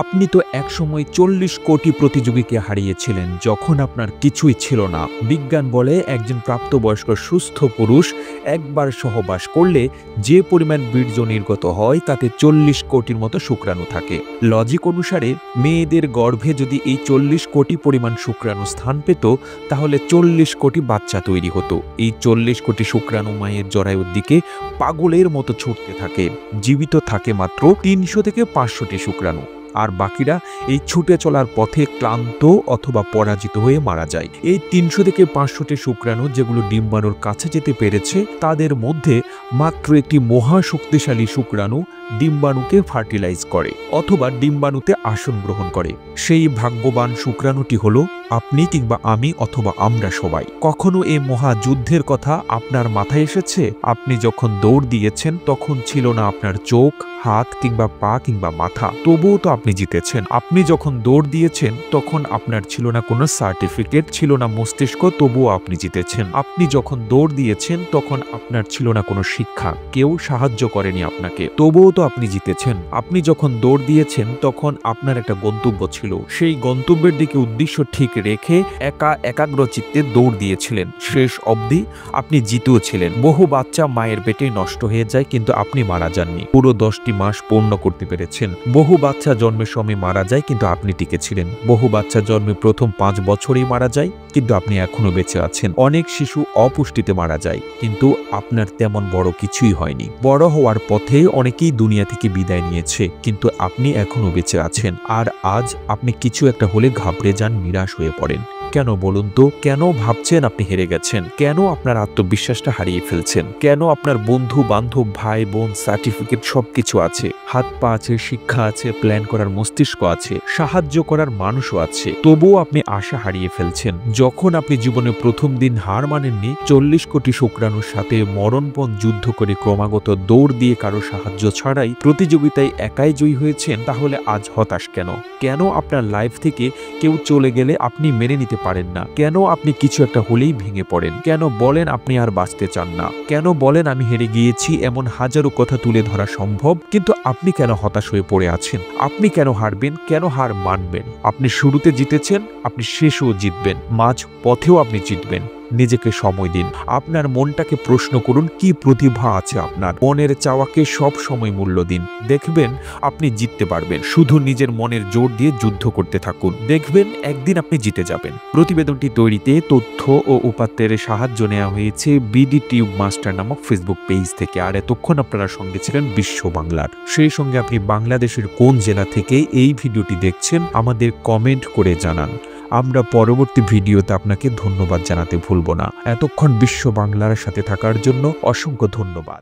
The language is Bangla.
আপনি তো একসময় ৪০ কোটি প্রতিযোগীকে হারিয়েছিলেন যখন আপনার কিছুই ছিল না। বিজ্ঞান বলে একজন প্রাপ্তবয়স্ক সুস্থ পুরুষ একবার সহবাস করলে যে পরিমাণ বীর্য নির্গত হয় তাতে ৪০ কোটির মতো শুক্রাণু থাকে। লজিক অনুসারে মেয়েদের গর্ভে যদি এই ৪০ কোটি পরিমাণ শুক্রাণু স্থান পেত তাহলে ৪০ কোটি বাচ্চা তৈরি হতো। এই ৪০ কোটি শুক্রাণু মায়ের জরায়ুর দিকে পাগলের মতো ছুটতে থাকে। জীবিত থাকে মাত্র ৩০০ থেকে ৫০০টি শুক্রাণু, আর বাকিরা এই ছুটে চলার পথে ক্লান্ত অথবা পরাজিত হয়ে মারা যায়। এই ৩০০ থেকে ৫০০টি শুক্রাণু যেগুলো ডিম্বাণুর কাছে যেতে পেরেছে তাদের মধ্যে মাত্র একটি মহা শক্তিশালী শুক্রাণু ডিম্বাণুকে ফার্টিলাইজ করে অথবা ডিম্বাণুতে আসন গ্রহণ করে। সেই ভাগ্যবান শুক্রাণুটি হলো আপনি কিংবা আমি অথবা আমরা সবাই। কখনো এই মহাযুদ্ধের কথা আপনার মাথায় এসেছে? আপনি যখন দৌড় দিয়েছেন তখন ছিল না আপনার চোখ, হাত কিংবা পা কিংবা মাথা, তবুও তো আপনি জিতেছেন। আপনি যখন দৌড় দিয়েছেন তখন আপনার ছিল না কোনো সার্টিফিকেট, ছিল না মস্তিষ্ক, তবুও আপনি জিতেছেন। আপনি যখন দৌড় দিয়েছেন তখন আপনার ছিল না কোনো শিক্ষা, কেউ সাহায্য করেনি আপনাকে, তবুও তো আপনি জিতেছেন। আপনি যখন দৌড় দিয়েছেন তখন আপনার একটা গন্তব্য ছিল, সেই গন্তব্যের দিকে উদ্দেশ্য ঠিক রেখে একাগ্র চিত্তে দৌড় দিয়েছিলেন। শেষ অবধি আপনি জিতেও ছিলেন। বহু বাচ্চা মায়ের পেটে নষ্ট হয়ে যায় কিন্তু আপনি মারা যাননি, পুরো 10টি মাস পূর্ণ করতে পেরেছেন। বহু বাচ্চা জন্মের সময় মারা যায় কিন্তু আপনি টিকেছিলেন। বহু বাচ্চা জন্মে প্রথম 5 বছরেই মারা যায় কিন্তু আপনি এখনো বেঁচে আছেন। অনেক শিশু অপুষ্টিতে মারা যায় কিন্তু আপনার তেমন বড় কিছুই হয়নি। বড় হওয়ার পথে অনেকেই দুনিয়া থেকে বিদায় নিয়েছে কিন্তু আপনি এখনো বেঁচে আছেন। আর আজ আপনি কিছু একটা হলে ঘাবড়ে যান, নিরাশ হয়ে পড়েন। কেন বলুন তো? কেন ভাবছেন আপনি হেরে গেছেন? কেন আপনার আত্মবিশ্বাসটা হারিয়ে ফেলছেন? কেন আপনার বন্ধু বান্ধব, ভাই বোন, সার্টিফিকেট সবকিছু আছে, হাত পা আছে, শিক্ষা আছে, প্ল্যান করার মস্তিষ্ক আছে, সাহায্য করার মানুষও আছে, তবুও আপনি আশা হারিয়ে ফেলছেন? যখন আপনি জীবনে প্রথম দিন হার মানেননি, 40 কোটি শুক্রাণুর সাথে মরণপণ যুদ্ধ করে ক্রমাগত দৌড় দিয়ে কারো সাহায্য ছাড়াই প্রতিযোগিতায় একাই জয়ী হয়েছেন, তাহলে আজ হতাশ কেন? কেন আপনার লাইফ থেকে কেউ চলে গেলে আপনি মেনে নিতে পারেন না? কেন আপনি কিছু একটা হলেই ভেঙে পড়েন? কেন বলেন আপনি আর বাঁচতে চান না? কেন বলেন আমি হেরে গিয়েছি? এমন হাজারো কথা তুলে ধরা সম্ভব, কিন্তু আপনি কেন হতাশ হয়ে পড়ে আছেন? আপনি কেন হারবেন? কেন হার মানবেন? আপনি শুরুতে জিতেছেন, আপনি শেষেও জিতবেন, মাঝ পথেও আপনি জিতবেন। নিজেকে সময় দিন। আপনার মনটাকে প্রশ্ন করুন, কি প্রতিভা আছে আপনার? মনের চাওয়াকে সব সময় মূল্য দিন। দেখবেন আপনি জিততে পারবেন। শুধু নিজের মনের জোর দিয়ে যুদ্ধ করতে থাকুন, দেখবেন একদিন আপনি জিতে যাবেন। প্রতিবেদনটি তৈরিতে তথ্য ও উপাত্তের সাহায্য নেওয়া হয়েছে বিডি টিউব মাস্টার নামক ফেসবুক পেজ থেকে। আর এতক্ষণ আপনারা সঙ্গে ছিলেন বিশ্ব বাংলার। সেই সঙ্গে আপনি বাংলাদেশের কোন জেলা থেকে এই ভিডিওটি দেখছেন আমাদের কমেন্ট করে জানান। আমরা পরবর্তী ভিডিওতে আপনাকে ধন্যবাদ জানাতে ভুলব না। এতক্ষণ বিশ্ব বাংলার সাথে থাকার জন্য অসংখ্য ধন্যবাদ।